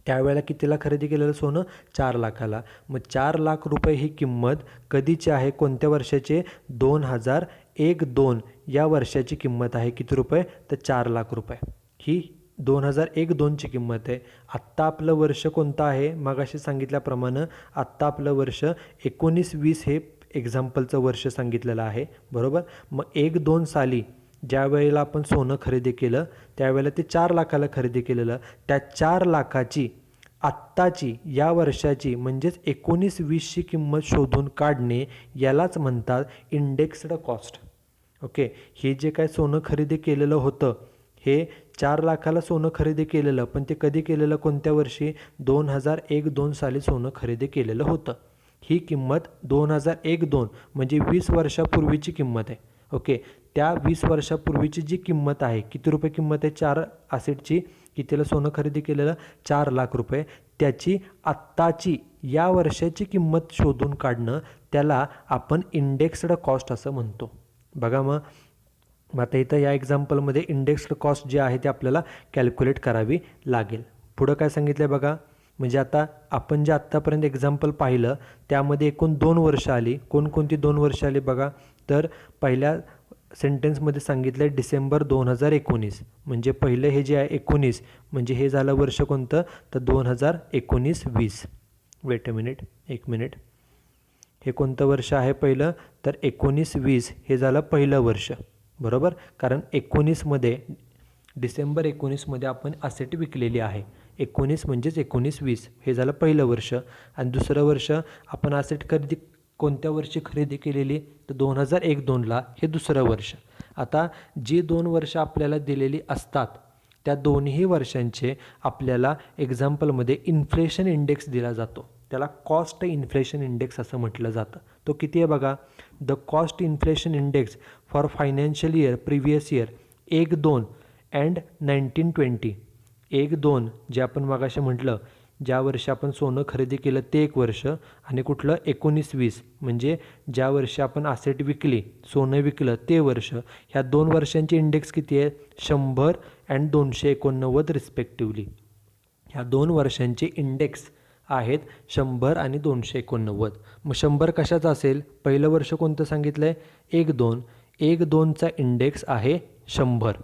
त्यावेळेला कितीला खरेदी केलेलं सोनं? 4,00,000ला. मग 4,00,000 रुपये ही किंमत कधीची आहे? कोणत्या वर्षाची? 2001-2 या वर्षाची किंमत आहे. किती रुपये? तर 4,00,000 रुपये. ही 2001-2ची किंमत आहे. आत्ता आपलं वर्ष कोणतं आहे? मगाशी सांगितल्याप्रमाणे आत्ता आपलं वर्ष 19-20 हे एक्झाम्पलचं वर्ष सांगितलेलं आहे, बरोबर. मग 1-2 साली ज्या वेळेला आपण सोनं खरेदी केलं त्यावेळेला ते 4,00,000ला खरेदी केलेलं. त्या 4,00,000ची आत्ताची या वर्षाची म्हणजेच 19-20ची किंमत शोधून काढणे यालाच म्हणतात इंडेक्स्ड कॉस्ट. ओके, हे जे काय सोनं खरेदी केलेलं होतं हे 4,00,000ला सोनं खरेदी केलेलं, पण ते कधी केलेलं? कोणत्या वर्षी? 2001-2 साली सोनं खरेदी केलेलं होतं. ही किंमत 2001-2 म्हणजे 20 वर्षापूर्वीची किंमत आहे. ओके, त्या 20 वर्षापूर्वीची जी किंमत आहे, किती रुपये किंमत आहे 4 ॲसेटची? कितीला सोनं खरेदी केलेलं? 4,00,000 रुपये. त्याची आत्ताची या वर्षाची किंमत शोधून काढणं त्याला आपण इंडेक्स्ड कॉस्ट असं म्हणतो. बघा मग आता इथं या एक्झाम्पलमध्ये इंडेक्स्ड कॉस्ट जी आहे ती आपल्याला कॅल्क्युलेट करावी लागेल. पुढं काय सांगितलं आहे बघा. म्हणजे आता आपण जे आत्तापर्यंत एक्झाम्पल पाहिलं त्यामध्ये एकूण 2 वर्ष आली. कोणकोणती 2 वर्ष आली बघा. तर पहिल्या सेंटेन्समध्ये सांगितलं आहे डिसेंबर 2019. म्हणजे पहिलं हे जे आहे 19 म्हणजे हे झालं वर्ष कोणतं? तर 2019-20. Weight a minute, 1 minute. हे कोणतं वर्ष आहे पहिलं? तर 19-20 हे झालं पहिलं वर्ष, बरोबर. कारण 19मध्ये डिसेंबर 19मध्ये आपण ॲसेट विकलेली आहे. 19 म्हणजेच 19-20 हे झालं पहिलं वर्ष. आणि दुसरं वर्ष आपण ॲसेट कोणत्या वर्षी खरेदी केलेली? तर 2001-2ला हे दुसरं वर्ष. आता जी 2 वर्ष आपल्याला दिलेली असतात त्या दोन्ही वर्षांचे आपल्याला एक्झाम्पलमध्ये इन्फ्लेशन इंडेक्स दिला जातो. त्याला कॉस्ट इन्फ्लेशन इंडेक्स असं म्हटलं जातं. तो किती आहे बघा. The cost inflation index for financial year previous year 1-2 and 19-20. 1-2 जे आपण मगाशी म्हटलं, ज्या वर्षी आपण सोनं खरेदी केलं ते 1 वर्ष, आणि कुठलं 19-20 म्हणजे ज्या वर्षी आपण ॲसेट विकली, सोनं विकलं ते वर्ष. ह्या 2 वर्षांची इंडेक्स किती आहे? 100 अँड 289 रिस्पेक्टिव्हली. ह्या 2 वर्षांचे इंडेक्स आहेत 100 आणि 289. मग 100 कशाचं असेल? पहिलं वर्ष कोणतं सांगितलं आहे? 1-2. 1-2चा इंडेक्स आहे 100,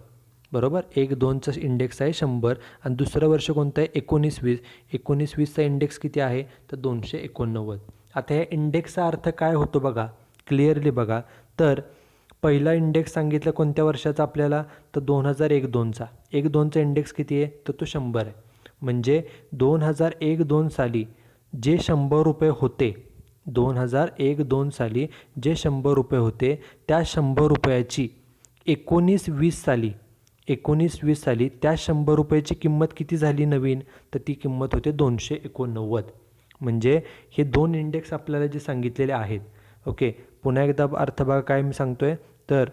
बरोबर. 1-2चा इंडेक्स आहे 100. आणि दुसरं वर्ष कोणतं आहे? 19-20. 19-20चा इंडेक्स किती आहे? तर 289. आता या इंडेक्सचा अर्थ काय होतो बघा, क्लिअरली बघा. तर पहिला इंडेक्स सांगितलं कोणत्या वर्षाचा आपल्याला? तर 2001-2चा. 1-2चा इंडेक्स किती आहे? तर तो 100 आहे. म्हणजे 2001-2 साली जे 100 रुपये होते, 2001-2 साली जे 100 रुपये होते त्या 100 रुपयाची 19-20 साली त्या 100 रुपयाची किंमत किती झाली नवीन? तर ती किंमत होते 289. म्हणजे हे 2 इंडेक्स आपल्याला जे सांगितलेले आहेत. ओके, पुन्हा एकदा अर्थ बघा काय मी सांगतोय. तर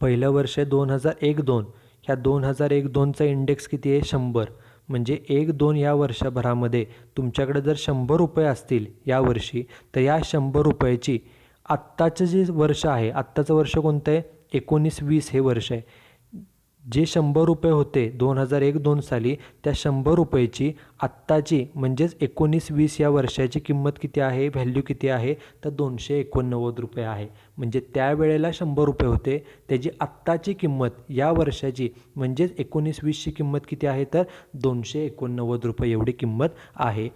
पहिलं वर्ष 2001-2. ह्या 2001-2चा इंडेक्स किती आहे? 100. म्हणजे 1-2 या वर्षभरामध्ये तुमच्याकडे जर 100 रुपये असतील यावर्षी, तर या 100 रुपयाची आत्ताचं जे वर्ष आहे, आत्ताचं वर्ष कोणतं आहे? 19-20 हे वर्ष आहे. जे 100 रुपये होते 2001-2 साली त्या 100 रुपयाची आत्ताची म्हणजेच 19-20 या वर्षाची किंमत किती आहे? व्हॅल्यू किती आहे? तर 289 रुपये आहे. म्हणजे त्यावेळेला 100 रुपये होते, त्याची आत्ताची किंमत या वर्षाची म्हणजेच 19-20ची किंमत किती आहे? तर 289 रुपये एवढी किंमत आहे.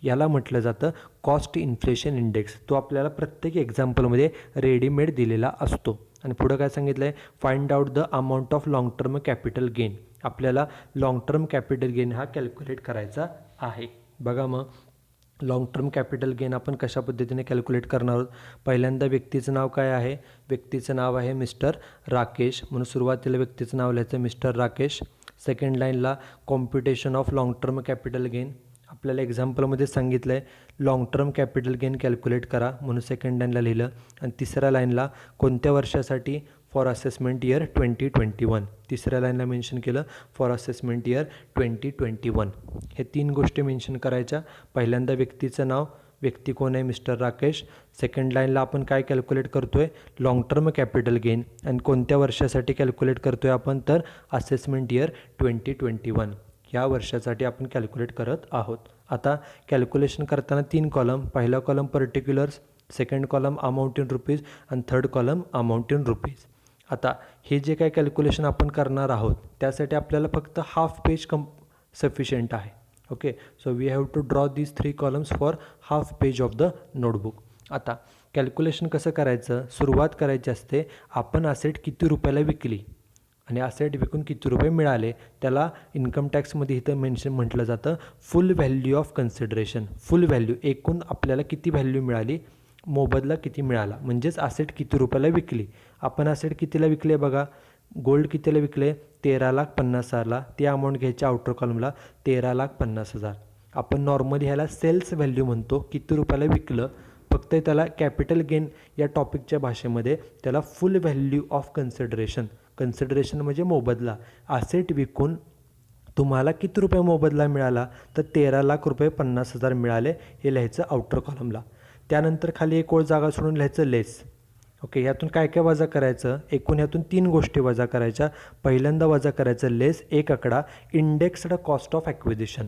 याला म्हटलं जातं कॉस्ट इन्फ्लेशन इंडेक्स. तो आपल्याला प्रत्येक एक्झाम्पलमध्ये रेडीमेड दिलेला असतो. आणि पुढं काय सांगितलं आहे? Find out the amount of long term capital gain. आपल्याला लॉंग टर्म कॅपिटल गेन हा कॅल्क्युलेट करायचा आहे. बघा मग लॉंग टर्म कॅपिटल गेन आपण कशा पद्धतीने कॅल्क्युलेट करणार आहोत. पहिल्यांदा व्यक्तीचं नाव काय आहे? व्यक्तीचं नाव आहे मिस्टर राकेश, म्हणून सुरुवातीला व्यक्तीचं नाव लिहायचं मिस्टर राकेश. सेकंड लाईनला computation of long term capital gain. आपल्याला एक्झाम्पलमध्ये सांगितलं आहे long term capital gain calculate करा म्हणून सेकंड लाईनला लिहिलं आणि तिसऱ्या लाईनला कोणत्या वर्षासाठी फॉर असेसमेंट इयर 2021 तिसऱ्या लाईनला मेन्शन केलं फॉर असेसमेंट इयर 2021 हे 3 गोष्टी मेन्शन करायच्या. पहिल्यांदा व्यक्तीचं नाव, व्यक्ती कोण आहे मिस्टर राकेश. सेकंड लाईनला आपण काय कॅल्क्युलेट करतो आहे लाँग टर्म कॅपिटल गेन आणि कोणत्या वर्षासाठी कॅल्क्युलेट करतो आहे आपण तर असेसमेंट इयर 2021 ह्या वर्षासाठी आपण कॅल्क्युलेट करत आहोत. आता कॅल्क्युलेशन करताना 3 कॉलम, पहिला column particulars, second column amount in rupees आणि third column amount in rupees. आता हे जे काय कॅल्क्युलेशन आपण करणार आहोत त्यासाठी आपल्याला फक्त हाफ पेज सफिशियंट आहे. Okay, so we have to draw these 3 columns for half page of the notebook. आता कॅल्क्युलेशन कसं करायचं, सुरुवात करायची असते आपण असेट किती रुपयाला विकली आणि असेट विकून किती रुपये मिळाले त्याला इन्कम टॅक्समध्ये इथं म्हटलं जातं फुल value of consideration. Full value, एकूण आपल्याला किती व्हॅल्यू मिळाली, मोबदला किती मिळाला, म्हणजेच असेट किती रुपयाला विकली. आपण असेट कितीला विकले बघा, गोल्ड कितीला विकले 13,50,000ला, ती अमाऊंट घ्यायची आउटर कॉलमला 13,50,000. आपण नॉर्मली ह्याला सेल्स व्हॅल्यू म्हणतो, किती रुपयाला विकलं, फक्त त्याला कॅपिटल गेन या टॉपिकच्या भाषेमध्ये त्याला फुल व्हॅल्यू ऑफ कन्सिडरेशन, कन्सिडरेशन म्हणजे मोबदला, असेट विकून तुम्हाला किती रुपये मोबदला मिळाला तर 13,50,000 मिळाले हे लिहायचं आउटर कॉलमला. त्यानंतर खाली एक ओळ जागा सोडून लिहायचं लेस. ओके, ह्यातून काय काय वजा करायचं, एकूण ह्यातून 3 गोष्टी वजा करायच्या. पहिल्यांदा वजा करायचं लेस एक आकडा indexed cost of acquisition.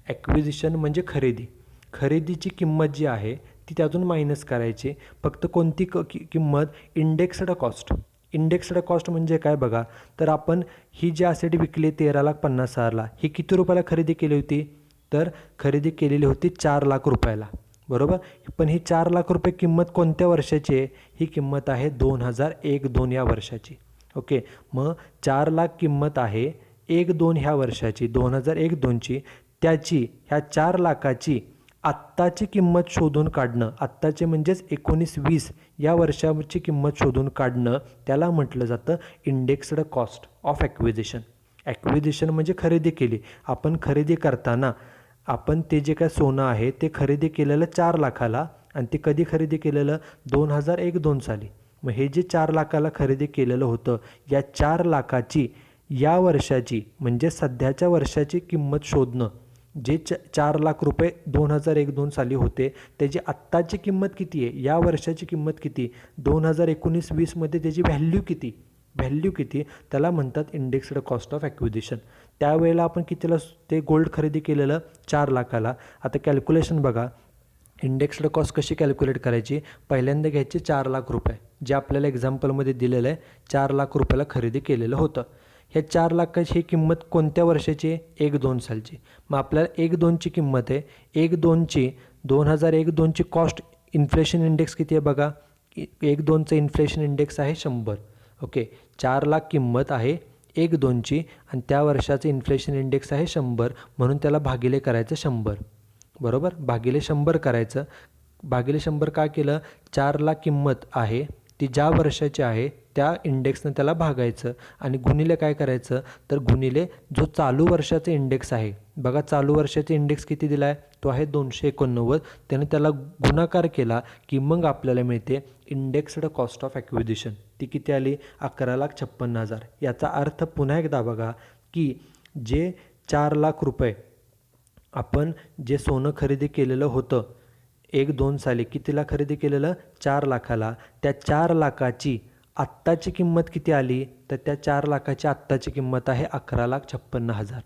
Acquisition म्हणजे खरेदी, खरेदीची किंमत जी आहे ती त्यातून मायनस करायची. फक्त कोणती किंमत, इंडेक्स्ड कॉस्ट. इंडेक्स्ड कॉस्ट म्हणजे काय बघा, तर आपण ही जी असेट विकली 13,50,000ला, ही किती रुपयाला खरेदी केली होती तर खरेदी केलेली होती 4,00,000 रुपयाला, बरोबर. पण ही 4,00,000 रुपये किंमत कोणत्या वर्षाची आहे, ही किंमत आहे 2001-2 या वर्षाची. ओके, मग 4,00,000 किंमत आहे 1-2 ह्या वर्षाची, 2001-2ची, त्याची ह्या 4,00,000ची आत्ताची किंमत शोधून काढणं, आत्ताचे म्हणजेच 19-20 या वर्षाची किंमत शोधून काढणं, त्याला म्हटलं जातं indexed cost of acquisition. Acquisition म्हणजे खरेदी केली, आपण खरेदी करताना आपण ते जे काय सोनं आहे ते खरेदी केलेलं 4,00,000ला आणि ते कधी खरेदी केलेलं 2001-2 साली. मग हे जे 4,00,000ला खरेदी केलेलं होतं या 4,00,000ची या वर्षाची म्हणजे सध्याच्या वर्षाची किंमत शोधणं, जे 4,00,000 रुपये 2001-2 साली होते त्याची आत्ताची किंमत किती आहे, या वर्षाची किंमत किती, 2019-20मध्ये त्याची व्हॅल्यू किती, त्याला म्हणतात इंडेक्स्ड कॉस्ट ऑफ ॲक्विजिशन. त्यावेळेला आपण कितीला ते गोल्ड खरेदी केलेलं 4,00,000ला. आता कॅल्क्युलेशन बघा, इंडेक्स्ड कॉस्ट कशी कॅल्क्युलेट करायची, पहिल्यांदा घ्यायचे 4,00,000 रुपये जे आपल्याला एक्झाम्पलमध्ये दिलेलं आहे, 4,00,000 रुपयाला खरेदी केलेलं होतं. ह्या 4,00,000ची ही किंमत कोणत्या वर्षाची आहे, 1-2 सालची. मग आपल्याला 1-2ची किंमत आहे, 1-2ची 2001-2ची कॉस्ट, इन्फ्लेशन इंडेक्स किती आहे बघा, 1-2चं इन्फ्लेशन इंडेक्स आहे 100. ओके, 4,00,000 किंमत आहे 1-2ची आणि त्या वर्षाचं इन्फ्लेशन इंडेक्स आहे 100, म्हणून त्याला भागिले करायचं 100, बरोबर. भागिले 100 करायचं. भागिले 100 का केलं, 4,00,000 किंमत आहे ती ज्या वर्षाची आहे त्या इंडेक्सनं त्याला भागायचं आणि गुणिले काय करायचं तर गुणिले जो चालू वर्षाचा इंडेक्स आहे बघा, चालू वर्षाचा इंडेक्स किती दिला आहे तो आहे 289, त्याने त्याला गुणाकार केला की मग आपल्याला मिळते इंडेक्स्ड कॉस्ट ऑफ ॲक्विजिशन. ती किती आली, 11,56,000. याचा अर्थ पुन्हा एकदा बघा की जे 4,00,000 रुपये आपण जे सोनं खरेदी केलेलं होतं 1-2 साली, कितीला खरेदी केलेलं 4,00,000ला, त्या 4,00,000ची आत्ताची किंमत किती आली तर त्या 4,00,000ची आत्ताची किंमत आहे 11,56,000,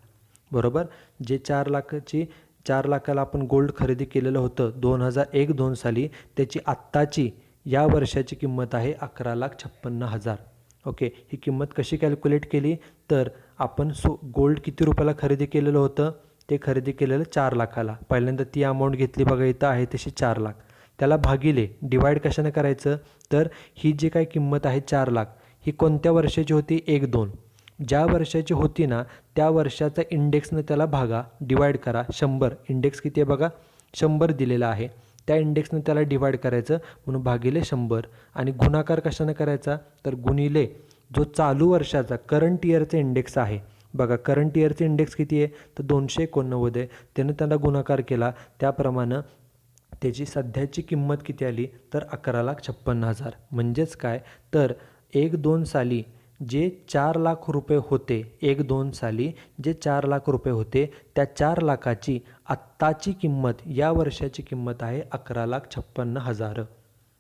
बरोबर. जे 4,00,000ला आपण गोल्ड खरेदी केलेलं होतं 2001-2 साली, त्याची आत्ताची या वर्षाची किंमत आहे 11,56,000. ओके, ही किंमत कशी कॅल्क्युलेट केली तर आपण गोल्ड किती रुपयाला खरेदी केलेलं होतं, ते खरेदी केलेलं 4,00,000ला. पहिल्यांदा ती अमाऊंट घेतली बघा, इथं आहे तशी 4,00,000, त्याला भागिले डिवाईड कशाने करायचं तर ही जी काय किंमत आहे 4,00,000 ही कोणत्या वर्षाची होती, 1-2, ज्या वर्षाची होती ना त्या वर्षाचा इंडेक्सनं त्याला भागा, डिवाईड करा. 100 इंडेक्स किती आहे बघा, 100 दिलेला आहे, त्या इंडेक्सनं त्याला डिवाईड करायचं म्हणून भागिले 100 आणि गुणाकार कशाने करायचा तर गुणिले जो चालू वर्षाचा करंट इयरचा इंडेक्स आहे बघा करंट इयरचे इंडेक्स किती आहे तर 289 आहे. त्यानं त्याला गुणाकार केला त्याप्रमाणे त्याची सध्याची किंमत किती आली तर 11,56,000. म्हणजेच काय तर 1-2 साली जे 4 लाख रुपये होते 1-2 साली जे 4 लाख रुपये होते त्या 4 लाखाची आत्ताची किंमत या वर्षाची किंमत आहे 11,56,000.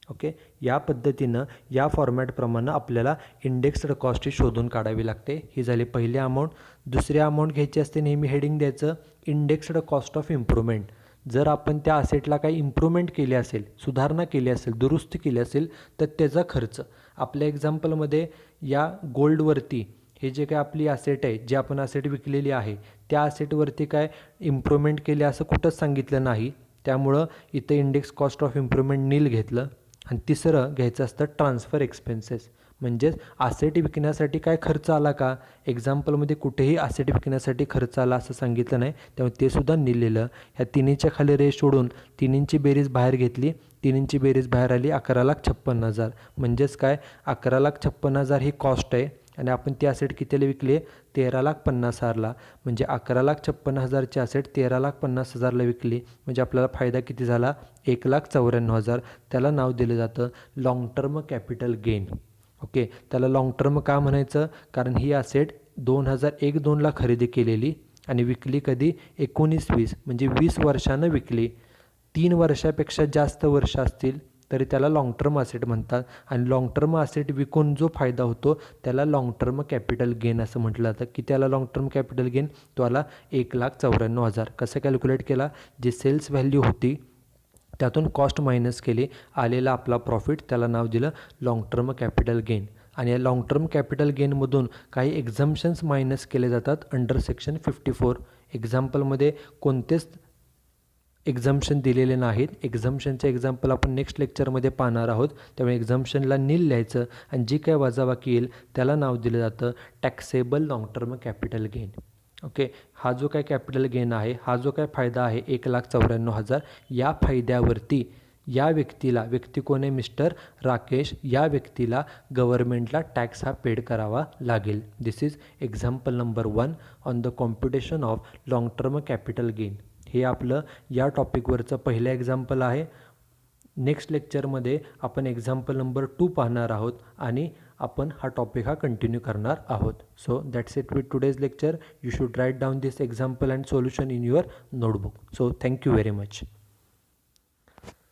ओके, या पद्धतीनं या फॉर्मॅटप्रमाणे आपल्याला इंडेक्स्ड कॉस्ट ही शोधून काढावी लागते. ही झाली पहिली अमाऊंट. दुसरी अमाऊंट घ्यायची असते, नेहमी हेडिंग द्यायचं इंडेक्स्ड कॉस्ट ऑफ इम्प्रूव्हमेंट. जर आपण त्या असेटला काही इम्प्रूव्हमेंट केली असेल, सुधारणा केली असेल, दुरुस्ती केली असेल तर त्याचा खर्च. आपल्या एक्झाम्पलमध्ये या गोल्डवरती हे जे काय आपली असेट आहे, जे आपण असेट विकलेली आहे त्या असेटवरती काय इम्प्रूव्हमेंट केली असं कुठंच सांगितलं नाही. त्यामुळं इथं इंडेक्स कॉस्ट ऑफ इम्प्रूव्हमेंट नील घेतलं. आणि तिसरं घ्यायचं असतं ट्रान्सफर एक्सपेन्सेस. म्हणजेच असेट विकण्यासाठी काय खर्च आला का, एक्झाम्पलमध्ये कुठेही असेट विकण्यासाठी खर्च आला असं सांगितलं नाही, त्यामुळे ते सुद्धा लिहिलेलं. ह्या तिन्हीच्या खाली रेष सोडून तिन्हींची बेरीज बाहेर घेतली, तिन्हींची बेरीज बाहेर आली 11,56,000. म्हणजेच काय 11,56,000 ही कॉस्ट आहे आणि आपण ती असेट कितीला विकली 13,50,000ला. म्हणजे 11,56,000ची असेट 13,50,000ला विकली म्हणजे आपल्याला फायदा किती झाला 1,94,000. त्याला नाव दिलं जातं long term capital gain. Okay, त्याला लाँग टर्म का म्हणायचं कारण ही असेट 2001-2ला खरेदी केलेली आणि विकली कधी 19-20 म्हणजे 20 वर्षानं विकली. 3 वर्षापेक्षा जास्त वर्ष असतील तरी त्याला लाँग टर्म असेट म्हणतात आणि लाँग टर्म असेट विकून जो फायदा होतो त्याला लाँग टर्म कॅपिटल गेन असं म्हटलं जातं. की त्याला लाँग टर्म कॅपिटल गेन तो आला 1,94,000. कसं कॅल्क्युलेट केला, जी सेल्स व्हॅल्यू होती त्यातून कॉस्ट मायनस केली, आलेला आपला प्रॉफिट, त्याला नाव दिलं लाँग टर्म कॅपिटल गेन. आणि या लाँग टर्म कॅपिटल गेनमधून काही एक्झम्पशन्स मायनस केले जातात अंडर सेक्शन 54. एक्झाम्पलमध्ये कोणतेच एक्झम्पशन दिलेले नाहीत. एक्झम्पशनचे एक्झाम्पल आपण नेक्स्ट लेक्चरमध्ये पाहणार आहोत. त्यामुळे एक्झम्पशनला नील लिहायचं आणि जी काय वजाबाकी येईल त्याला नाव दिलं जातं taxable long term capital gain. Okay, हा जो काय कॅपिटल गेन आहे, हा जो काय फायदा आहे 1,94,000, या फायद्यावरती या व्यक्तीला, व्यक्ती कोण आहे मिस्टर राकेश, या व्यक्तीला गव्हर्नमेंटला टॅक्स हा पेड करावा लागेल. This is example number 1 on the computation of long term capital gain. हे आपलं या टॉपिकवरचं पहिलं एक्झाम्पल आहे. नेक्स्ट लेक्चरमध्ये आपण एक्झाम्पल नंबर 2 पाहणार आहोत आणि आपण हा टॉपिक हा कंटिन्यू करणार आहोत. So that's it with today's lecture. You should write down this example and solution in your notebook. So thank you very much.